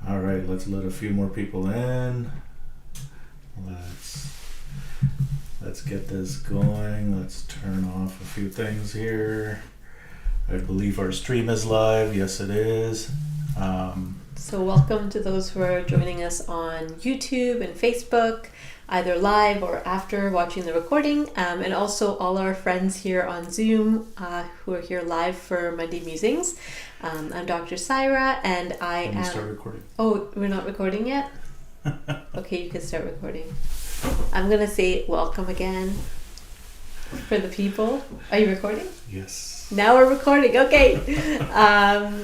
All right, let's let a few more people in. Let's get this going. Let's turn off a few things here. I believe our stream is live. Yes, it is. So welcome to those who are joining us on YouTube and Facebook, either live or after watching the recording, and also all our friends here on Zoom who are here live for Monday Musings. I'm Dr. Saira, and I am... Start recording. Oh, we're not recording yet? Okay, you can start recording. I'm going to say welcome again for the people. Are you recording? Yes. Now we're recording. Okay.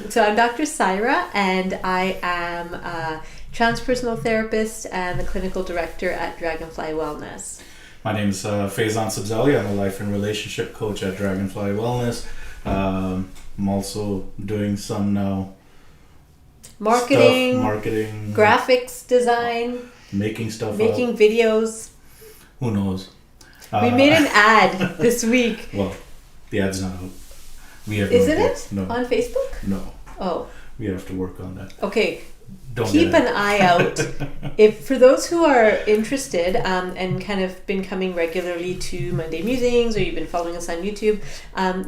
So I'm Dr. Saira, and I am a transpersonal therapist and the clinical director at Dragonfly Wellness. My name is Faizan Sabzali. I'm a life and relationship coach at Dragonfly Wellness. I'm also doing some now marketing, graphics design, making videos. Who knows? We made an ad this week. Well, the ad's not out. Isn't it? No. On Facebook? No. Oh. We have to work on that. Okay. Keep an eye out. If for those who are interested and kind of been coming regularly to Monday Musings, or you've been following us on YouTube,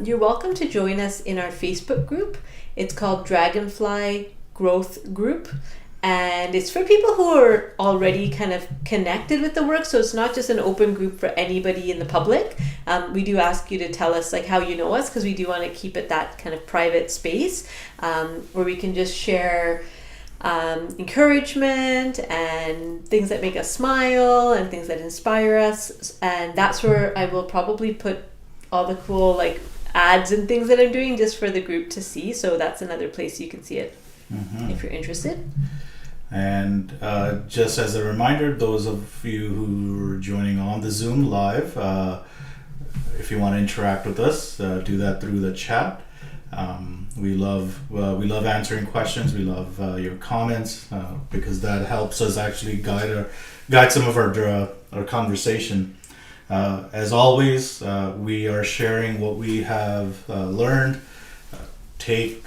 you're welcome to join us in our Facebook group. It's called Dragonfly Growth Group. And it's for people who are already kind of connected with the work. So it's not just an open group for anybody in the public. We do ask you to tell us like how you know us, because we do want to keep it that kind of private space where we can just share encouragement and things that make us smile and things that inspire us. And that's where I will probably put all the cool like ads and things that I'm doing just for the group to see. So that's another place you can see it if you're interested. And just as a reminder, those of you who are joining on the Zoom live, if you want to interact with us, do that through the chat. We love answering questions. We love your comments because that helps us actually guide some of our conversation. As always, we are sharing what we have learned. Take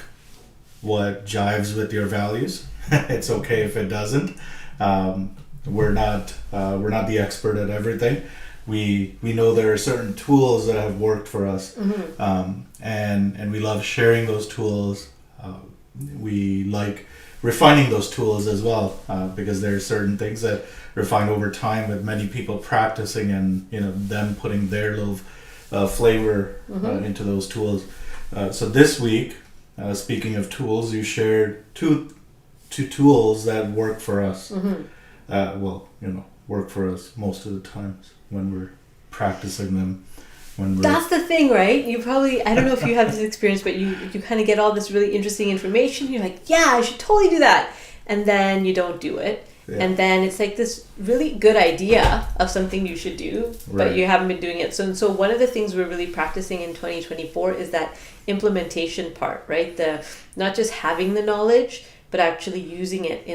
what jives with your values. It's okay if it doesn't. We're not the expert at everything. We know there are certain tools that have worked for us, and we love sharing those tools. We like refining those tools as well, because there are certain things that refine over time with many people practicing and them putting their little flavor into those tools. So this week, speaking of tools, you shared two tools that work for us. Work for us most of the times when we're practicing them. That's the thing, right? You probably, I don't know if you have this experience, but you kind of get all this really interesting information. You're like, yeah, I should totally do that. And then you don't do it. Yeah. And then it's like this really good idea of something you should do, but you haven't been doing it. So when of the things we're really practicing in 2024 is that implementation part, right? Not just having the knowledge, but actually using it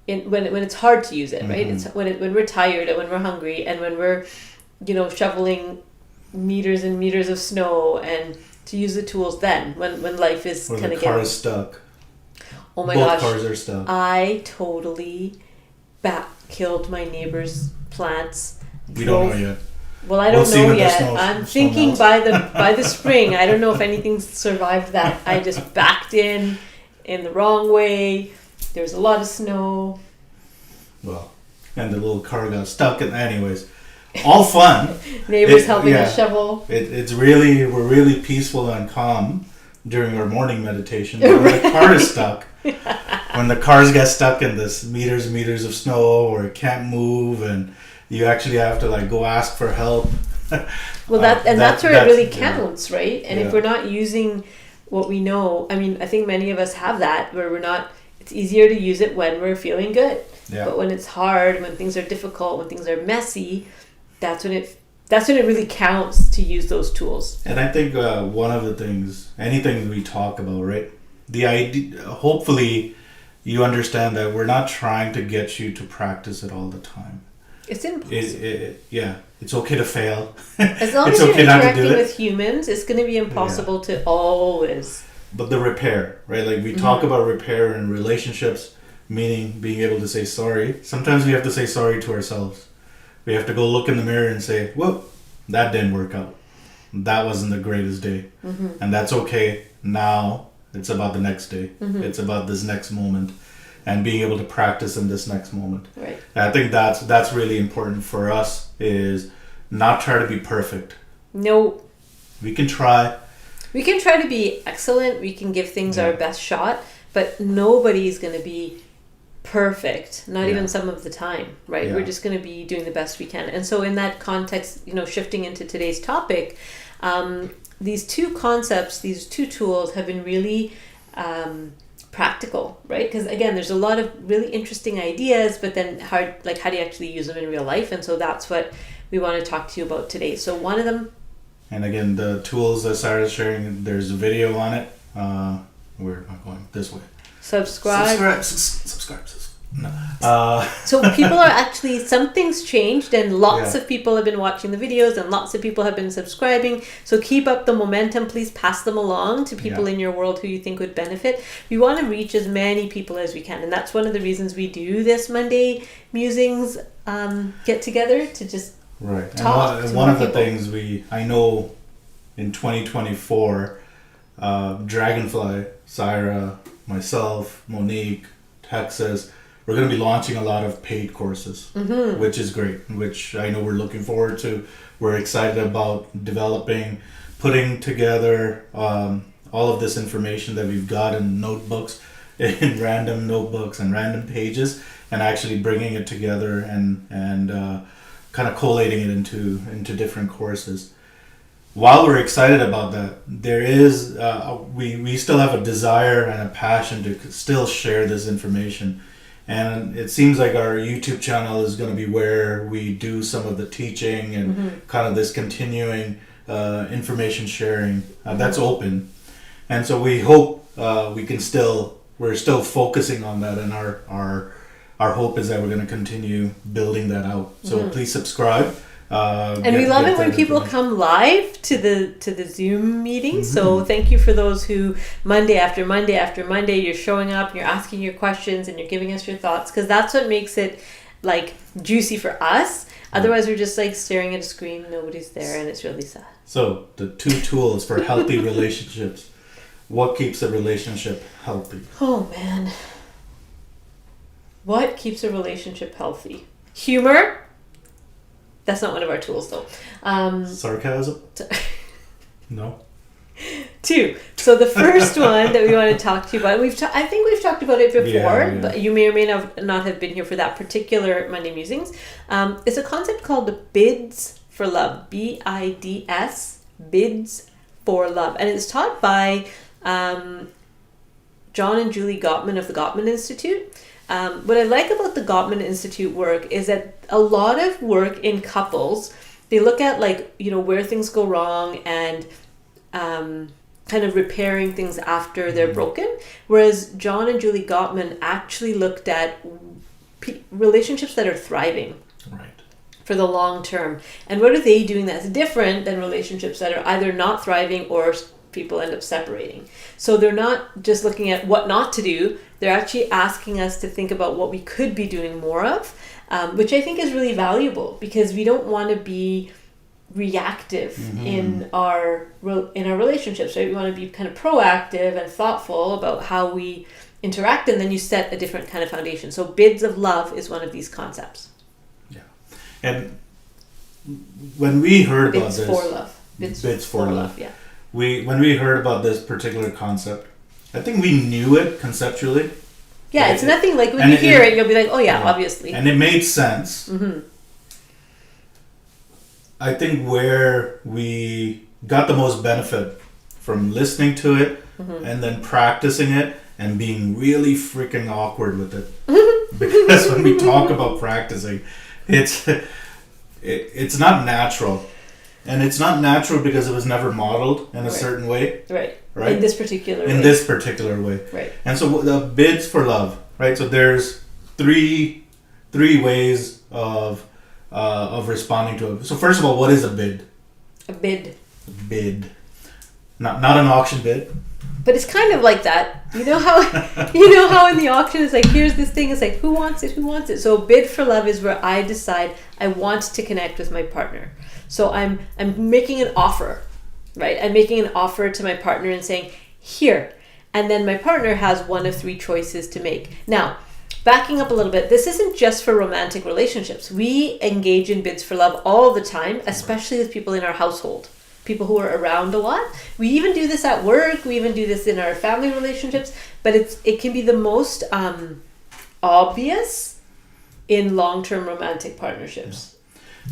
when it's hard to use it, right? It's when we're tired and when we're hungry and when we're, shoveling meters and meters of snow, and to use the tools then when life is kind of getting... the car is stuck. Oh my gosh. Both cars are stuck. I totally killed my neighbor's plants. We don't know yet. Well, I don't know yet. I'm thinking by the spring. I don't know if anything's survived that. I just backed in the wrong way. There's a lot of snow. Well, and the little car got stuck. Anyways, all fun. Neighbors helping us shovel. We're really peaceful and calm during our morning meditation. But when the car is stuck, when the cars get stuck in this meters and meters of snow, or it can't move, and you actually have to like go ask for help. Well, that's where it really counts, right? And if we're not using what we know, I mean, I think many of us have that where we're not. It's easier to use it when we're feeling good, but when it's hard, when things are difficult, when things are messy, that's when it really counts to use those tools. And I think one of the things, anything we talk about, right? The idea, hopefully, you understand that we're not trying to get you to practice it all the time. It's impossible. It's okay to fail. As long as you're interacting with humans, it's going to be impossible to always. But the repair, right? Like we talk about repair in relationships, meaning being able to say sorry. Sometimes we have to say sorry to ourselves. We have to go look in the mirror and say, whoa, that didn't work out. That wasn't the greatest day. And that's okay. Now it's about the next day. It's about this next moment and being able to practice in this next moment. Right. And I think that's really important for us, is not try to be perfect. No. We can try. We can try to be excellent. We can give things our best shot, but nobody's going to be perfect, not even some of the time, right? We're just going to be doing the best we can. And so in that context, shifting into today's topic, these two concepts, these two tools have been really practical, right? Because again, there's a lot of really interesting ideas, but then how do you actually use them in real life? And so that's what we want to talk to you about today. So one of them, and again, the tools that Saira's sharing, there's a video on it. We're not going this way. Subscribe. No. So people are actually, something's changed, and lots of people have been watching the videos, and lots of people have been subscribing. So keep up the momentum. Please pass them along to people in your world who you think would benefit. We want to reach as many people as we can, and that's one of the reasons we do this Monday Musings get together, to just talk. And one of the things I know in 2024, Dragonfly, Saira, myself, Monique, Texas, we're going to be launching a lot of paid courses, which is great, which I know we're looking forward to. We're excited about developing, putting together all of this information that we've got in notebooks, in random notebooks and random pages, and actually bringing it together and kind of collating it into different courses. While we're excited about that, there is we still have a desire and a passion to still share this information. And it seems like our YouTube channel is going to be where we do some of the teaching and kind of this continuing information sharing that's open. And so we hope we're still focusing on that, and our hope is that we're going to continue building that out. So please subscribe. And we love it when people come live to the Zoom meeting. So thank you for those who Monday after Monday after Monday, you're showing up, you're asking your questions, and you're giving us your thoughts, because that's what makes it like juicy for us. Otherwise, we're just like staring at a screen, nobody's there, and it's really sad. So the two tools for healthy relationships. What keeps a relationship healthy? Oh man. What keeps a relationship healthy? Humor. That's not one of our tools, though. Sarcasm? No. 2. So the first one that we want to talk to you about, I think we've talked about it before, but you may or may not have been here for that particular Monday Musings. It's a concept called the bids for love. BIDS, bids for love. And it's taught by John and Julie Gottman of the Gottman Institute. What I like about the Gottman Institute work is that a lot of work in couples, they look at where things go wrong and kind of repairing things after they're broken. Whereas John and Julie Gottman actually looked at relationships that are thriving. Right. For the long term. And what are they doing that's different than relationships that are either not thriving or people end up separating? So they're not just looking at what not to do, they're actually asking us to think about what we could be doing more of, which I think is really valuable, because we don't want to be reactive in our relationships, right? We want to be kind of proactive and thoughtful about how we interact, and then you set a different kind of foundation. So bids of love is one of these concepts. Yeah. And when we heard about bids this... For love. Bids for love, yeah. When we heard about this particular concept, I think we knew it conceptually. Yeah, it's nothing like when you hear it, you'll be like, oh yeah, obviously. And it made sense. I think where we got the most benefit from listening to it and then practicing it and being really freaking awkward with it. Because when we talk about practicing, it's not natural. And it's not natural because it was never modeled in a certain way. Right. In this particular way. Right. And so the bids for love, right? So there's three ways of responding to it. So first of all, what is a bid? A bid. Not an auction bid. But it's kind of like that. You know how you know how in the auction it's like, here's this thing, it's like, who wants it? Who wants it? So bid for love is where I decide I want to connect with my partner. So I'm making an offer, right? I'm making an offer to my partner and saying, here. And then my partner has one of three choices to make. Now, backing up a little bit, this isn't just for romantic relationships. We engage in bids for love all the time, especially with people in our household. People who are around a lot. We even do this at work. We even do this in our family relationships. But it can be the most obvious in long-term romantic partnerships.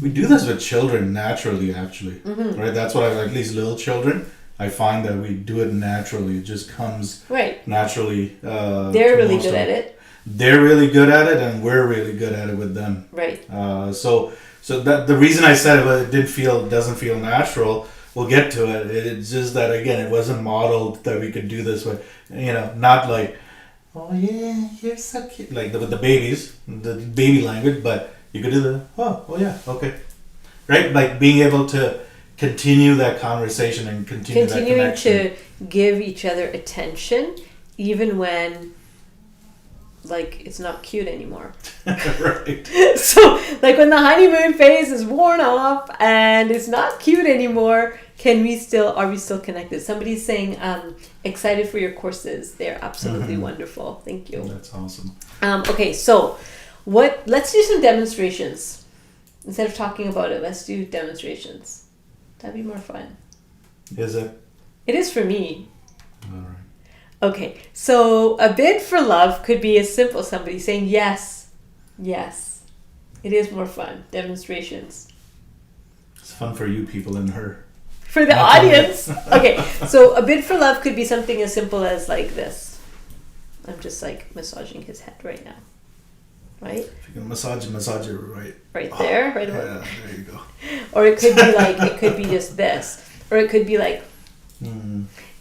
We do this with children naturally, actually. Right? That's what at least little children, I find that we do it naturally. It just comes naturally. They're really good at it. They're really good at it, and we're really good at it with them. Right. So that the reason I said it doesn't feel natural. We'll get to it. It's just that, again, it wasn't modeled that we could do this with, not like, oh yeah, you're so cute, like with the babies, the baby language, but you could do the, oh yeah, okay, right? Like being able to continue that conversation and continuing that connection. To give each other attention, even when, like, it's not cute anymore. Right. So, like, when the honeymoon phase is worn off and it's not cute anymore, are we still connected? Somebody's saying, excited for your courses. They're absolutely wonderful. Thank you. That's awesome. Okay, so let's do some demonstrations. Instead of talking about it, let's do demonstrations. That'd be more fun. Is it? It is for me. All right. Okay, so a bid for love could be as simple as somebody saying yes. Yes. It is more fun. Demonstrations. It's fun for you people and her. For the audience. Okay, so a bid for love could be something as simple as like this. I'm just like massaging his head right now. Right? If you're gonna massage it right. Right there, right about. Yeah, there you go. Or it could be like, it could be just this. Or it could be like,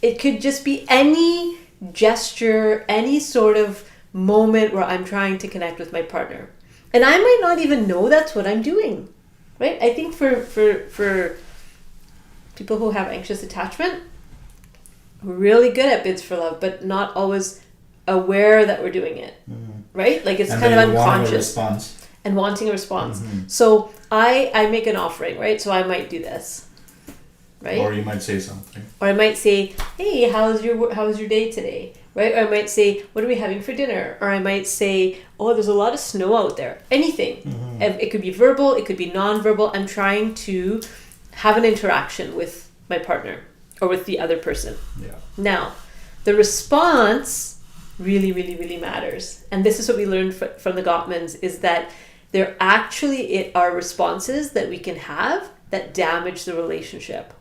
it could just be any gesture, any sort of moment where I'm trying to connect with my partner. And I might not even know that's what I'm doing. Right? I think for people who have anxious attachment, we're really good at bids for love, but not always aware that we're doing it. Right? Like it's kind of unconscious. Wanting a response. So I make an offering, right? So I might do this. Right? Or you might say something. Or I might say, hey, how's your day today? Right? Or I might say, what are we having for dinner? Or I might say, oh, there's a lot of snow out there. Anything. It could be verbal, it could be non-verbal. I'm trying to have an interaction with my partner or with the other person. Yeah. Now, the response really, really, really matters. And this is what we learned from the Gottmans, is that there actually are responses that we can have that damage the relationship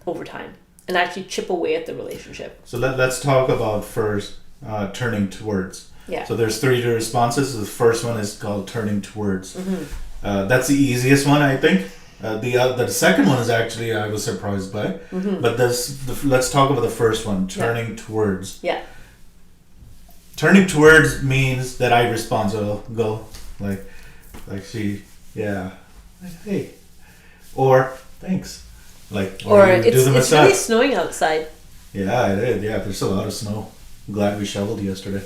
over time and actually chip away at the relationship. So let's talk about first turning towards. Yeah. So there's three responses. The first one is called turning towards. That's the easiest one, I think. The second one is actually I was surprised by. But let's talk about the first one, turning towards. Yeah. Turning towards means that I respond. So I'll go like she, yeah, like, hey, or thanks. Like, or do the it's really snowing outside. Yeah, it is. Yeah, there's a lot of snow. I'm glad we shoveled yesterday.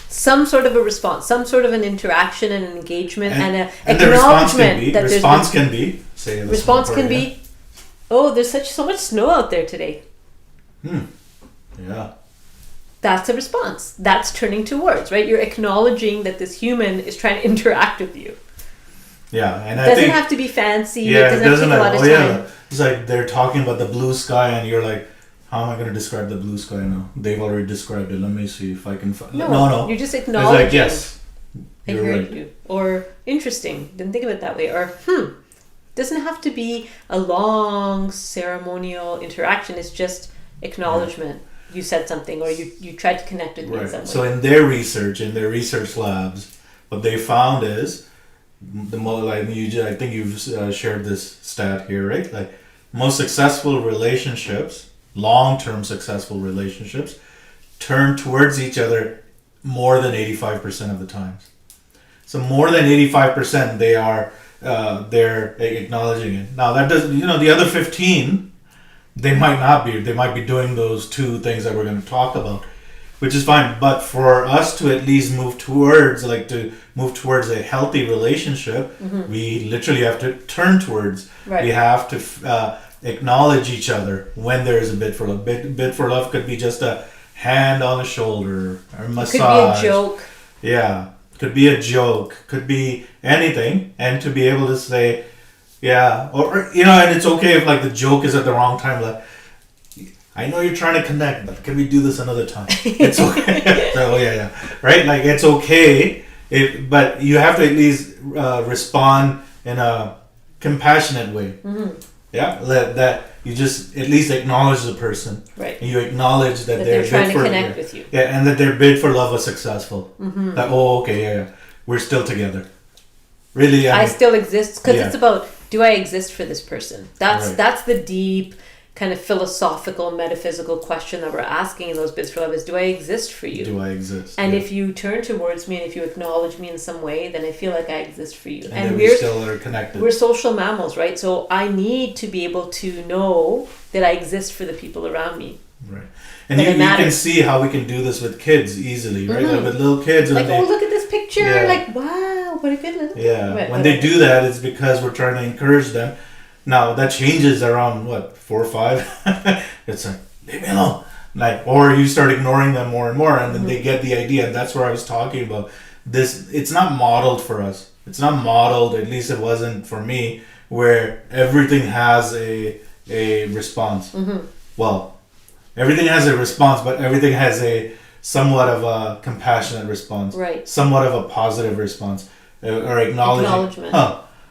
Some sort of a response, some sort of an interaction and an engagement and an the acknowledgement that response can be say the response can be, oh, there's so much snow out there today. Yeah. That's a response. That's turning towards, right? You're acknowledging that this human is trying to interact with you. Yeah, and it doesn't have to be fancy. Yeah, it doesn't have to take a lot of time. Yeah. It's like they're talking about the blue sky, and you're like, how am I going to describe the blue sky now? They've already described it. Let me see if I can find. No. You're just acknowledging. It's like, yes, I heard you. Or interesting. Didn't think of it that way. Or doesn't have to be a long ceremonial interaction. It's just acknowledgement. Yeah. You said something, or you tried to connect with me in some way. So in their research labs, what they found is I think you've shared this stat here, right? Like most successful relationships, long-term successful relationships, turn towards each other more than 85% of the times. So more than 85% they're acknowledging it. Now that doesn't, the other 15, They might not be. They might be doing those two things that we're going to talk about, which is fine. But for us to at least move towards a healthy relationship, we literally have to turn towards. Right. We have to acknowledge each other when there is a bid for love. Bid for love could be just a hand on the shoulder or massage. It could be a joke. Yeah, could be a joke. Could be anything, and to be able to say. Yeah, or and it's okay if like the joke is at the wrong time. Like, I know you're trying to connect, but can we do this another time? It's okay. So yeah, right. Like it's okay, but you have to at least respond in a compassionate way. Yeah, that you just at least acknowledge the person. Right. And you acknowledge that they're trying to connect with you. Yeah, and that their bid for love was successful. That okay, we're still together. Really, I still exist because it's about. Do I exist for this person? That's the deep kind of philosophical, metaphysical question that we're asking in those bids for love is, do I exist for you? Do I exist? And if you turn towards me and if you acknowledge me in some way, then I feel like I exist for you. And we still are connected. We're social mammals, right? So I need to be able to know that I exist for the people around me. Right. And you can see how we can do this with kids easily, right? Like with little kids. Like, look at this picture. Yeah. Like, wow, what a good little kid. Yeah. When they do that, it's because we're trying to encourage them. Now, that changes around, 4 or 5? It's like, leave me alone. Like, or you start ignoring them more and more, and then they get the idea. And that's where I was talking about. This, it's not modeled for us. It's not modeled, at least it wasn't for me, where everything has a response. Well, everything has a response, but everything has a somewhat of a compassionate response. Right. Somewhat of a positive response. Or acknowledgement.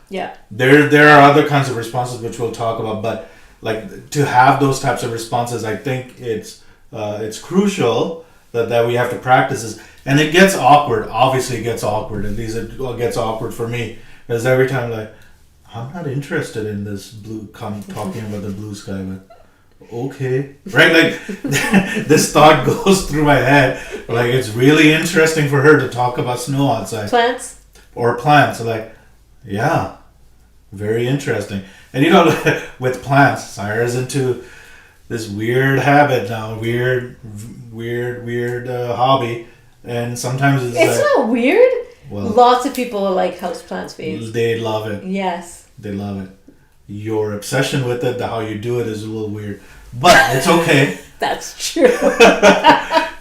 Yeah. There are other kinds of responses which we'll talk about, but like to have those types of responses, I think it's crucial that we have to practice this. And it gets awkward. Obviously it gets awkward. At least it gets awkward for me. Because every time I'm not interested in this talking about the blue sky, but okay, right? Like this thought goes through my head. Like it's really interesting for her to talk about snow outside. Plants. Like, yeah, very interesting. And with plants, Saira's into this weird habit now, weird hobby, and sometimes it's not weird. Well, lots of people like houseplants, Faith. They love it. Yes, they love it. Your obsession with it, how you do it, is a little weird, but it's okay. That's true.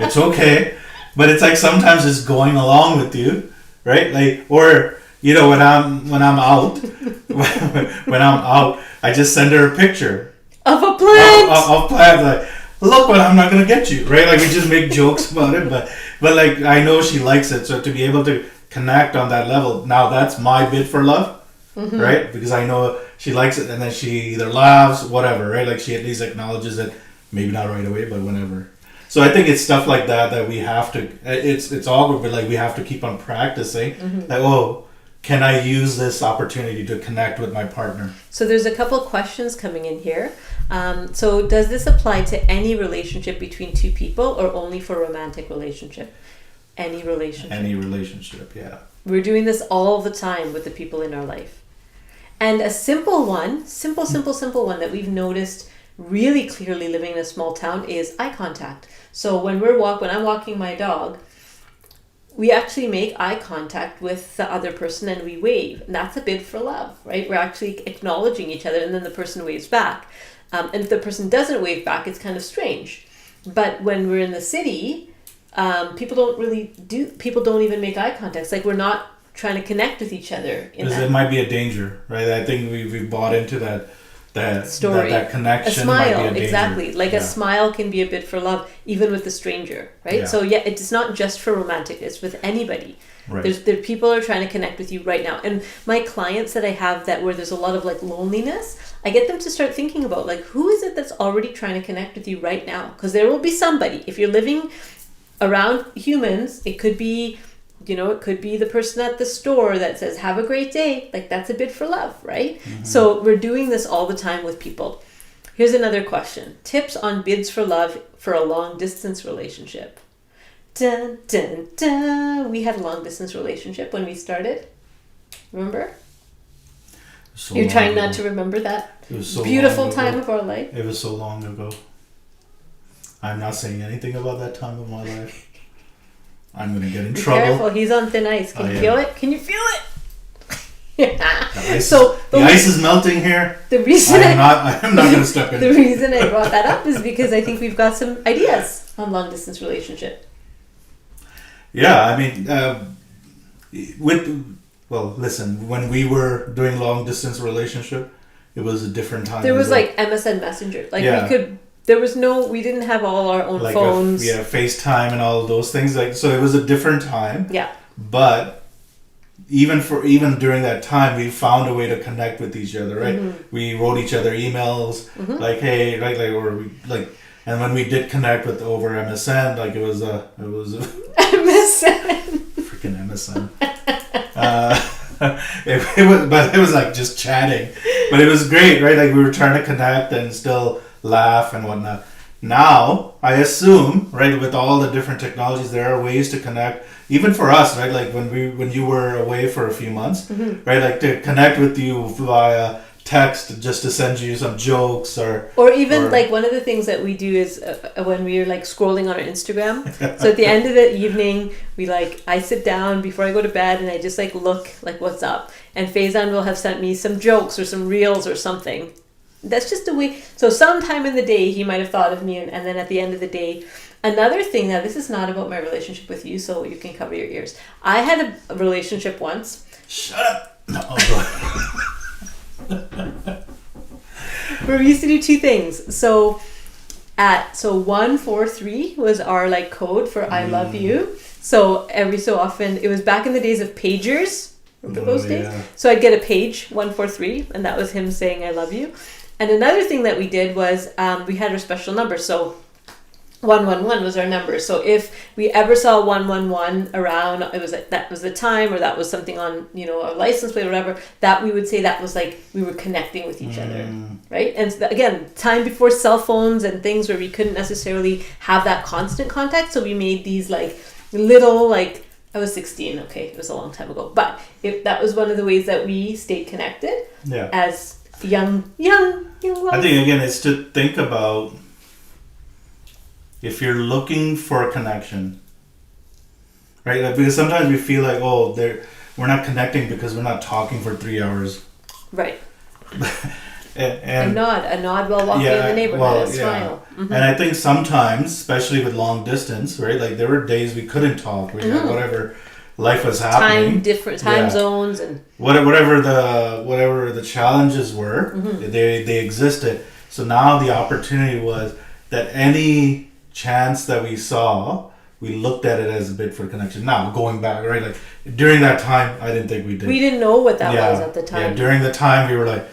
It's okay, but it's like sometimes it's going along with you, right? Like, or when I'm out, when I'm out, I just send her a picture of a plant. Of plant, like, look what I'm not gonna get you, right? Like we just make jokes about it, but like I know she likes it, so to be able to connect on that level, now that's my bid for love. Right? Because I know she likes it, and then she either laughs, whatever, right? Like she at least acknowledges it, maybe not right away, but whenever. So I think it's stuff like that we have to. It's awkward, but like we have to keep on practicing. Like, can I use this opportunity to connect with my partner? So there's a couple of questions coming in here. So does this apply to any relationship between two people, or only for romantic relationship? Any relationship. Any relationship, yeah. We're doing this all the time with the people in our life. And a simple one that we've noticed really clearly living in a small town is eye contact. So when I'm walking my dog, we actually make eye contact with the other person and we wave. And that's a bid for love, right? We're actually acknowledging each other, and then the person waves back. And if the person doesn't wave back, it's kind of strange. But when we're in the city, people don't even make eye contact. It's like we're not trying to connect with each other. Because it might be a danger, right? I think we've bought into that story. That connection. A smile, might be a danger. exactly. Like a smile can be a bid for love, even with a stranger, right? Yeah. So it's not just for romantic; it's with anybody. Right. There people are trying to connect with you right now, and my clients that I have where there's a lot of like loneliness, I get them to start thinking about like who is it that's already trying to connect with you right now? Because there will be somebody. If you're living around humans, it could be. It could be the person at the store that says, have a great day. Like that's a bid for love, right? So we're doing this all the time with people. Here's another question. Tips on bids for love for a long distance relationship. Dun, dun, dun. We had a long distance relationship when we started. Remember? So You're trying long not ago. to remember that It was so beautiful long time ago. of our life. It was so long ago. I'm not saying anything about that time of my life. I'm gonna get in Be trouble. careful, he's on thin ice. Can I you am. feel it? Can you feel it? So the ice is melting here. The reason I'm not gonna step in. the reason I brought that up is because I think we've got some ideas on long distance relationship. Yeah, I mean, listen, when we were doing long distance relationship, it was a different time. There was well. like MSN Messenger. Like Yeah. we could. There was no. We didn't have all our own like phones. FaceTime and all of those things. Like, so it was a different time. Yeah. But even during that time, we found a way to connect with each other, right? Mm-hmm. We wrote each other emails, like, hey, right, like, or we like, and when we did connect with over MSN, like it was a MSN. freaking MSN. It was like just chatting, but it was great, right? Like we were trying to connect and still laugh and whatnot. Now, I assume, right, with all the different technologies, there are ways to connect, even for us, right? Like when you were away for a few months, right? Like to connect with you via text, just to send you some jokes or even like one of the things that we do is when we're like scrolling on our Instagram. So at the end of the evening, I sit down before I go to bed and I just like look like what's up. And Faizan will have sent me some jokes or some reels or something. That's just a way. So sometime in the day he might have thought of me, and then at the end of the day, another thing. Now this is not about my relationship with you, so you can cover your ears. I had a relationship once. Shut up. No, go ahead. Where we used to do two things. So 143 was our like code for I love you. So every so often, it was back in the days of pagers. Remember those days? Yeah. So I'd get a page 143, and that was him saying I love you. And another thing that we did was we had a special number. So 111 was our number. So if we ever saw 111 around, it was like that was the time, or that was something on a license plate or whatever, that we would say that was like we were connecting with each other, right? And again, time before cell phones and things where we couldn't necessarily have that constant contact. So we made these like little like. I was 16, okay, it was a long time ago. But that was one of the ways that we stayed connected as young I think, again, it's to think about if you're looking for a connection, right? Like, because sometimes we feel like, we're not connecting because we're not talking for 3 hours. Right. and a nod while walking in the neighborhood, a smile. And I think sometimes, especially with long distance, right? Like there were days we couldn't talk. We had whatever life was happening. Different time zones and whatever the challenges were, they existed. So now the opportunity was that any chance that we saw, we looked at it as a bit for connection. Now going back, right? Like during that time, I didn't think we did. We didn't know what that was at the time. Yeah, during the time we were like,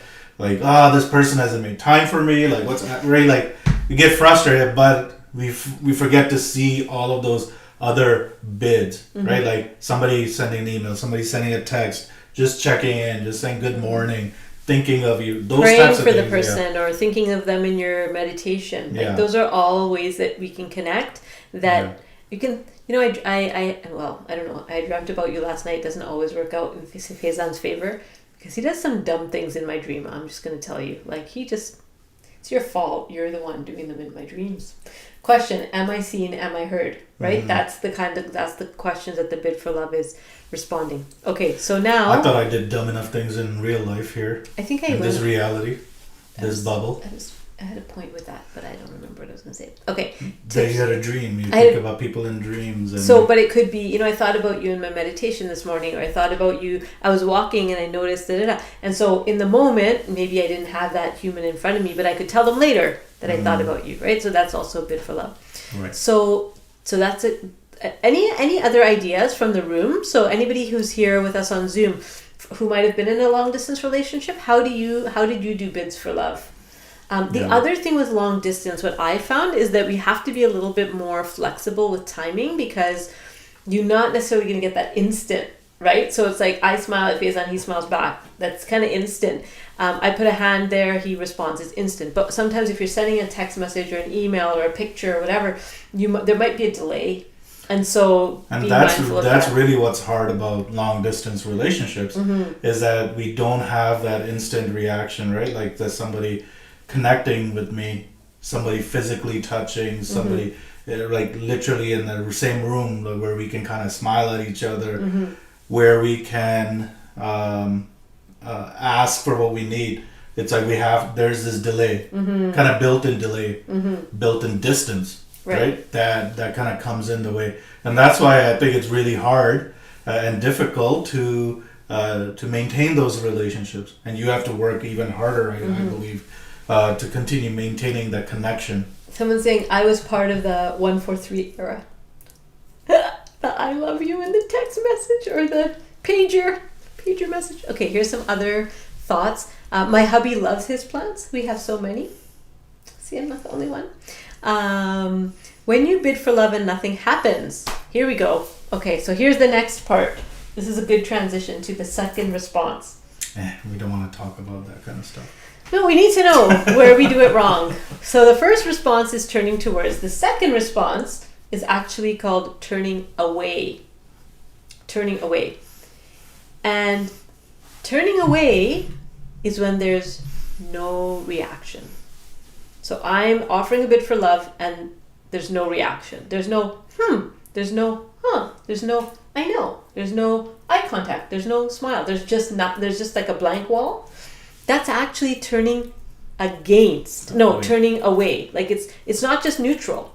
this person hasn't made time for me. Like, what's right? Like, we get frustrated, but we forget to see all of those other bids, right? Like somebody sending an email, somebody sending a text, just checking in, just saying good morning, thinking of you. Those praying types of for things, the person, or thinking of them in your meditation. Like those are all ways that we can connect. That you can. I don't know. I dreamt about you last night. Doesn't always work out in Faizan's favor. Because he does some dumb things in my dream. I'm just going to tell you. Like, it's your fault. You're the one doing them in my dreams. Question, am I seen? Am I heard? Right? That's the questions that the Bid for Love is responding. Okay, so now. I thought I did dumb enough things in real life here. I think in this reality. This bubble. I had a point with that, but I don't remember what I was going to say. Okay. That you had a dream. You think about people in dreams. But it could be, I thought about you in my meditation this morning, or I thought about you, I was walking and I noticed da-da-da. And so in the moment, maybe I didn't have that human in front of me, but I could tell them later that I thought about you, right? So that's also a Bid for Love. Right. So that's it. Any other ideas from the room? So anybody who's here with us on Zoom who might have been in a long distance relationship, how did you do bids for love? The other thing with long distance, what I found is that we have to be a little bit more flexible with timing, because you're not necessarily going to get that instant, right? So it's like I smile at Faizan, he smiles back. That's kind of instant. I put a hand there, he responds. It's instant. But sometimes if you're sending a text message or an email or a picture or whatever, there might be a delay. And so and be that's mindful of that's that. really what's hard about long distance relationships is that we don't have that instant reaction, right? Like there's somebody connecting with me, somebody physically touching, somebody like literally in the same room where we can kind of smile at each other, where we can ask for what we need. It's like there's this delay, kind of built-in delay, built-in distance, right? That kind of comes in the way, and that's why I think it's really hard and difficult to maintain those relationships, and you have to work even harder, I believe, to continue maintaining that connection. Someone's saying I was part of the 143 era. The I love you in the text message or the pager message. Okay, here's some other thoughts. My hubby loves his plants. We have so many. See, I'm not the only one. When you bid for love and nothing happens. Here we go. Okay, so here's the next part. This is a good transition to the second response. We don't want to talk about that kind of stuff. No, we need to know where we do it wrong. So the first response is turning towards. The second response is actually called turning away. Turning away. And turning away is when there's no reaction. So I'm offering a bid for love and there's no reaction. There's no there's no there's no I know. There's no eye contact. There's no smile. There's just like a blank wall. That's actually turning against. No, turning away. Like it's not just neutral.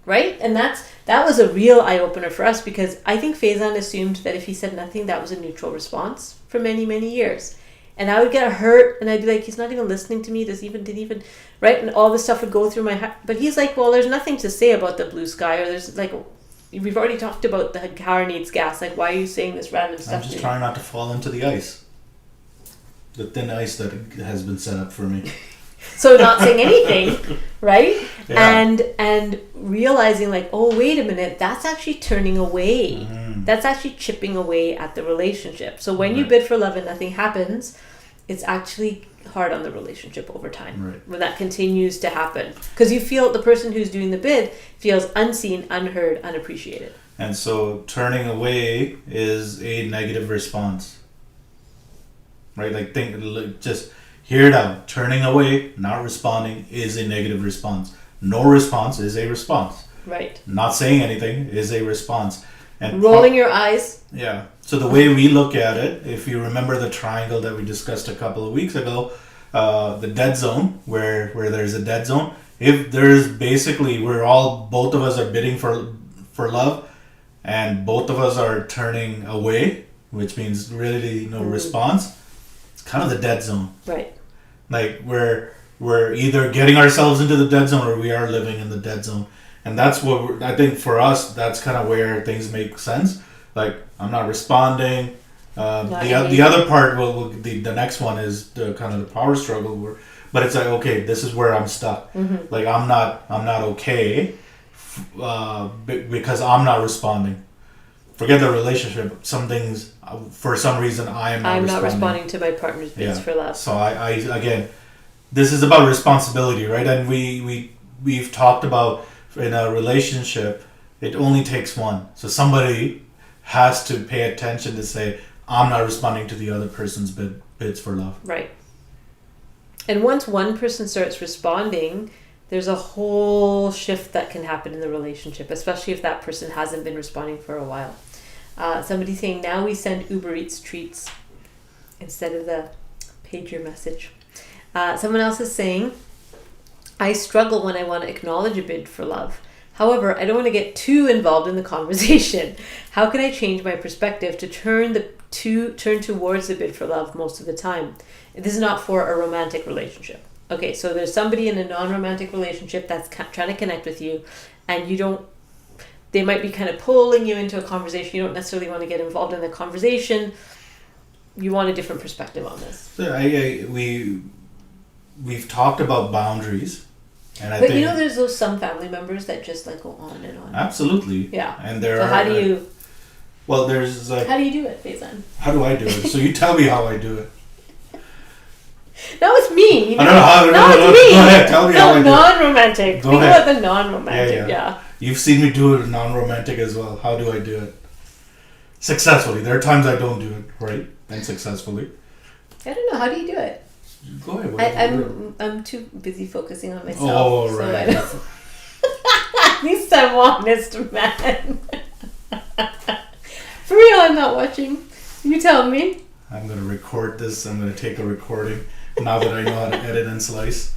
Right? And that was a real eye-opener for us, because I think Faizan assumed that if he said nothing, that was a neutral response for many, many years. And I would get hurt and I'd be like, he's not even listening to me. Didn't even, right? And all this stuff would go through my head. But he's like, well, there's nothing to say about the blue sky, or there's like, we've already talked about the car needs gas. Like, why are you saying this random stuff? I'm just trying not to fall into the ice. The thin ice that has been set up for me. So not saying anything, right? Yeah. And realizing like, oh, wait a minute, that's actually turning away. That's actually chipping away at the relationship. So when you bid for love and nothing happens, it's actually hard on the relationship over time. When that continues to happen. Because you feel the person who's doing the bid feels unseen, unheard, unappreciated. And so turning away is a negative response. Right? Like just hear it out. Turning away, not responding, is a negative response. No response is a response. Right. Not saying anything is a response. And rolling your eyes. Yeah. So the way we look at it, if you remember the triangle that we discussed a couple of weeks ago, the dead zone, where there's a dead zone, if there's basically both of us are bidding for love, and both of us are turning away, which means really no response. It's kind of the dead zone. Right. Like we're either getting ourselves into the dead zone or we are living in the dead zone. And that's what I think for us, that's kind of where things make sense. Like, I'm not responding. The other part, the next one is the kind of the power struggle. But it's like, okay, this is where I'm stuck. Like, I'm not okay because I'm not responding. Forget the relationship. Some things, for some reason, I'm not responding to my partner's bids for love. So I again, this is about responsibility, right? And we've talked about, in a relationship, it only takes one. So somebody has to pay attention to say, I'm not responding to the other person's bids for love. Right. And once one person starts responding, there's a whole shift that can happen in the relationship, especially if that person hasn't been responding for a while. Somebody saying, now we send Uber Eats treats instead of the pager message. Someone else is saying, I struggle when I want to acknowledge a bid for love. However, I don't want to get too involved in the conversation. How can I change my perspective to turn towards the bid for love most of the time? This is not for a romantic relationship. Okay, so there's somebody in a non-romantic relationship that's trying to connect with you, and they might be kind of pulling you into a conversation. You don't necessarily want to get involved in the conversation. You want a different perspective on this. So we've talked about boundaries. And but you know, there's those some family members that just like go on and on. Absolutely. Yeah. And how do you? Well, there's like. How do you do it, Faizan? How do I do it? So you tell me how I do it. No, it's me. I don't know how. No, it's me. Go ahead. Tell me how I do it. Non-romantic. Think about the non-romantic. Yeah. You've seen me do it non-romantic as well. How do I do it? Successfully. There are times I don't do it right and successfully. I don't know. How do you do it? Go ahead. I'm too busy focusing on myself. Oh, right. So at least I'm honest, man. For real, I'm not watching. You tell me. I'm going to record this. I'm going to take a recording now that I know how to edit and slice.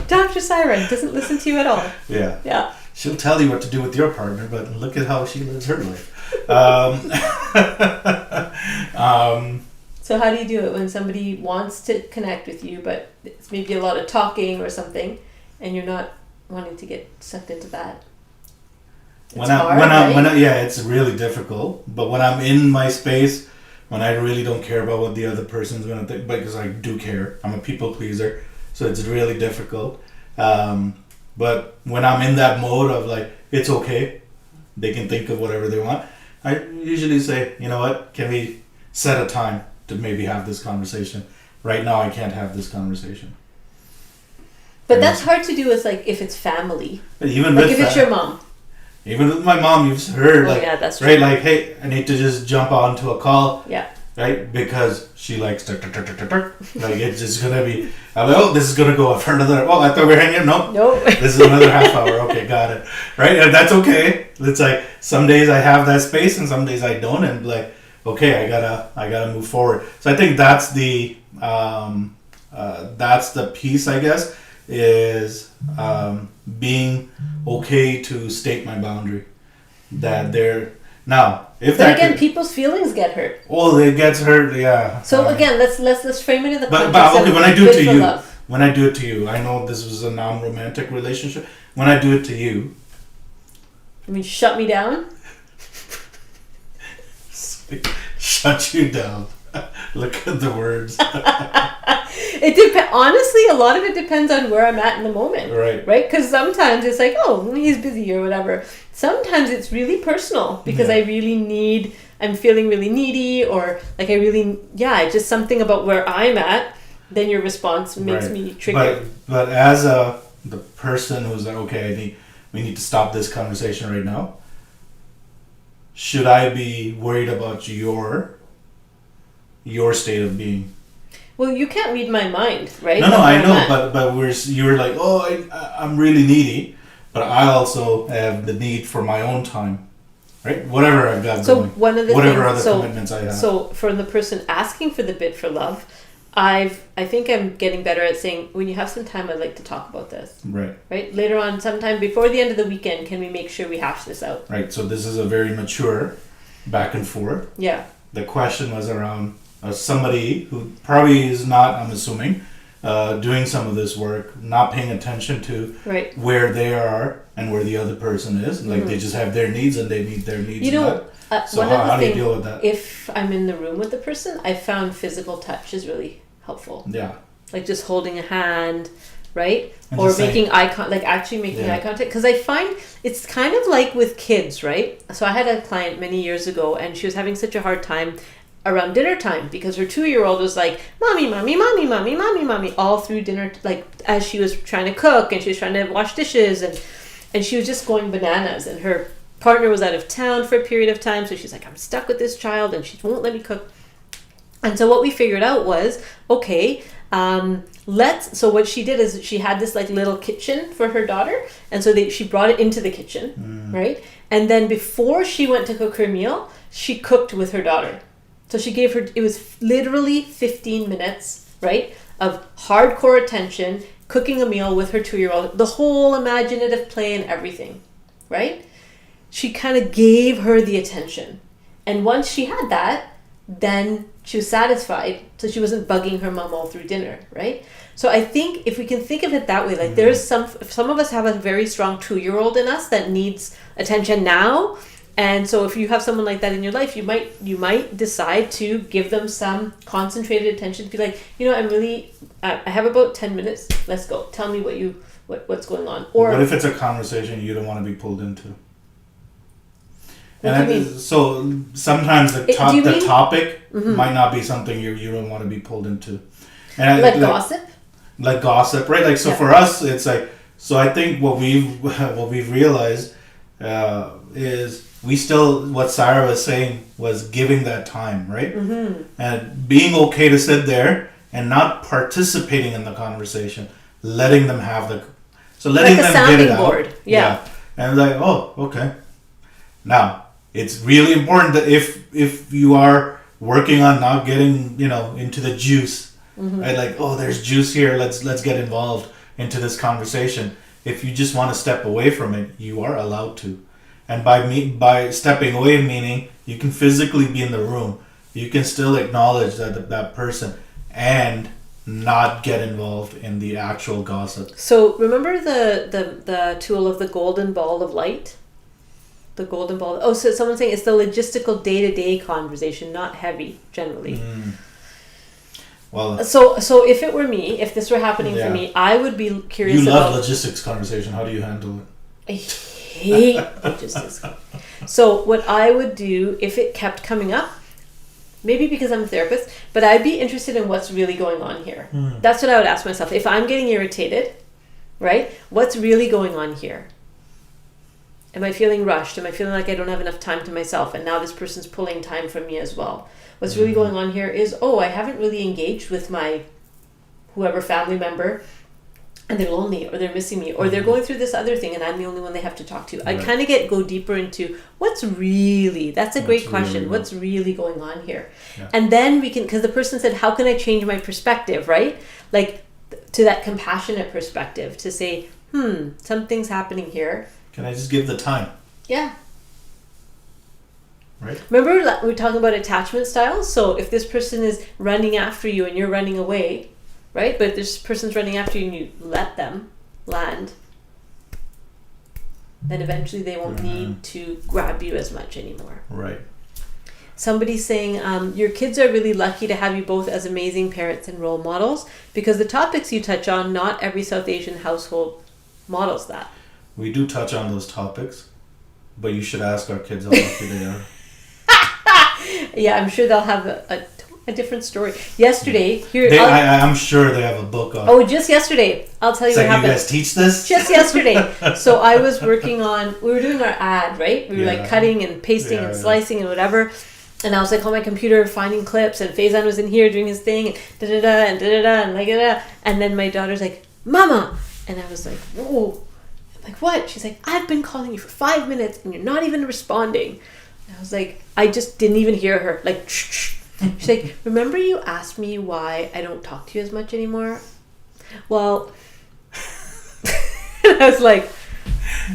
Dr. Saira doesn't listen to you at all. Yeah. Yeah. She'll tell you what to do with your partner, but look at how she lives her life. So how do you do it when somebody wants to connect with you, but it's maybe a lot of talking or something, and you're not wanting to get sucked into that? It's really difficult. But when I'm in my space, when I really don't care about what the other person's gonna think, because I do care, I'm a people pleaser, so it's really difficult. But when I'm in that mode of like, it's okay, they can think of whatever they want, I usually say, you know what, can we set a time to maybe have this conversation? Right now I can't have this conversation. But that's hard to do with like if it's family. Even like if it's your mom. Even with my mom, you've heard that's true. right, like, hey, I need to just jump onto a call. Yeah. Right? Because she likes like it's just gonna be this is gonna go for another I thought we were hanging out. Nope. This is another half hour. Okay, got it. Right? And that's okay. It's like some days I have that space and some days I don't, and like, okay, I gotta move forward. So I think that's the piece, I guess, is being okay to state my boundary. That they're now if but again, people's feelings get hurt. Oh, it gets hurt, yeah. So again, let's frame it in the context but okay, of when I do it to you, love. when I do it to you, I know this was a non-romantic relationship. When I do it to you, I mean, shut me down. Shut you down. Look at the words. Honestly, a lot of it depends on where I'm at in the moment. Right. Right? Because sometimes it's like, oh, he's busy or whatever. Sometimes it's really personal because I'm feeling really needy, or like just something about where I'm at. Then your response makes me triggered. But as the person who's like, okay, we need to stop this conversation right now. Should I be worried about your state of being? Well, you can't read my mind, right? No, I know, but you're like, I'm really needy, but I also have the need for my own time, right? Whatever I've got going. Whatever other commitments I have. So for the person asking for the bid for love, I think I'm getting better at saying, when you have some time, I'd like to talk about this. Right. Right? Later on, sometime before the end of the weekend, can we make sure we hash this out? Right. So this is a very mature back and forth. Yeah. The question was around somebody who probably is not, I'm assuming, doing some of this work, not paying attention to where they are and where the other person is. Like they just have their needs and they meet their needs. So how do you deal with that? If I'm in the room with the person, I found physical touch is really helpful. Yeah. Like just holding a hand, right? Or making eye contact, eye contact. Because I find it's kind of like with kids, right? So I had a client many years ago and she was having such a hard time around dinner time because her 2-year-old was like, mommy, mommy, mommy, mommy, mommy, mommy, all through dinner, like as she was trying to cook and she was trying to wash dishes and she was just going bananas, and her partner was out of town for a period of time, so she's like, I'm stuck with this child and she won't let me cook. And so what we figured out was, okay, so what she did is she had this like little kitchen for her daughter, and so she brought it into the kitchen, right? And then before she went to cook her meal, she cooked with her daughter. So she gave her, it was literally 15 minutes, right, of hardcore attention, cooking a meal with her 2-year-old, the whole imaginative play and everything, right? She kind of gave her the attention. And once she had that, then she was satisfied, so she wasn't bugging her mom all through dinner, right? So I think if we can think of it that way, like there's some of us have a very strong 2-year-old in us that needs attention now. And so if you have someone like that in your life, you might decide to give them some concentrated attention, to be like, I have about 10 minutes, let's go. Tell me what's going on. Or what if it's a conversation you don't want to be pulled into? So sometimes the topic might not be something you don't want to be pulled into. And gossip? Like gossip, right? Like, so for us, it's like, So I think what we've realized is we still, what Saira was saying was giving that time, right? Mm-hmm. And being okay to sit there and not participating in the conversation, letting them have letting like a them get it board. out. Yeah. And like, oh, okay. Now, it's really important that if you are working on not getting, into the juice, right? Like, oh, there's juice here. Let's get involved into this conversation. If you just want to step away from it, you are allowed to. And by stepping away, meaning you can physically be in the room, you can still acknowledge that person and not get involved in the actual gossip. So remember the tool of the golden ball of light? The golden ball. Oh, so someone's saying it's the logistical day-to-day conversation, not heavy, generally. Well, so if it were me, if this were happening for me, I would be curious about... You love about... logistics conversation. How do you handle it? I hate logistics. So what I would do if it kept coming up, maybe because I'm a therapist, but I'd be interested in what's really going on here. That's what I would ask myself. If I'm getting irritated, right, what's really going on here? Am I feeling rushed? Am I feeling like I don't have enough time to myself? And now this person's pulling time from me as well. What's really going on here is, I haven't really engaged with my whoever family member, and they're lonely, or they're missing me, or they're going through this other thing, and I'm the only one they have to talk to. Right. I kind of go deeper into that's a great question. What's really going on here? Yeah. And then we can, because the person said, how can I change my perspective, right? Like to that compassionate perspective to say, something's happening here. Can I just give the time? Yeah. Right. Remember we were talking about attachment styles? So if this person is running after you and you're running away, right? But if this person's running after you and you let them land, then eventually they won't need to grab you as much anymore. Right. Somebody's saying, your kids are really lucky to have you both as amazing parents and role models, because the topics you touch on, not every South Asian household models that. We do touch on those topics, but you should ask our kids how lucky they are. Yeah, I'm sure they'll have a different story. Yesterday, I'm sure they have a book on. Oh, just yesterday. I'll tell you what happened. You guys teach this? Just yesterday. So I was working on, we were doing our ad, right? We were like cutting and pasting and slicing and whatever. And I was like on my computer finding clips, and Faizan was in here doing his thing, and da-da-da, and da-da-da, and like da-da. And then my daughter's like, Mama! And I was like, whoa. Like, what? She's like, I've been calling you for 5 minutes and you're not even responding. And I was like, I just didn't even hear her. Like, shh. She's like, remember you asked me why I don't talk to you as much anymore? Well, I was like,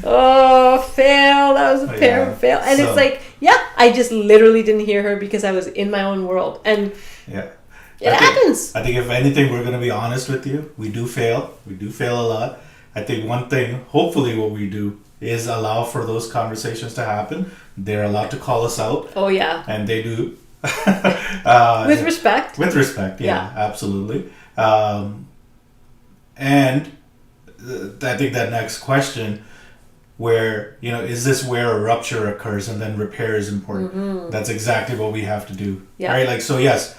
oh, fail. That was a parent fail. And it's like, I just literally didn't hear her because I was in my own world. And it happens. I think if anything, we're going to be honest with you. We do fail. We do fail a lot. I think one thing, hopefully what we do, is allow for those conversations to happen. They're allowed to call us out. Oh, yeah. And they do. With respect. With respect, yeah. Absolutely. And I think that next question, where, is this where a rupture occurs and then repair is important? That's exactly what we have to do. Yeah. Right? Like, so yes,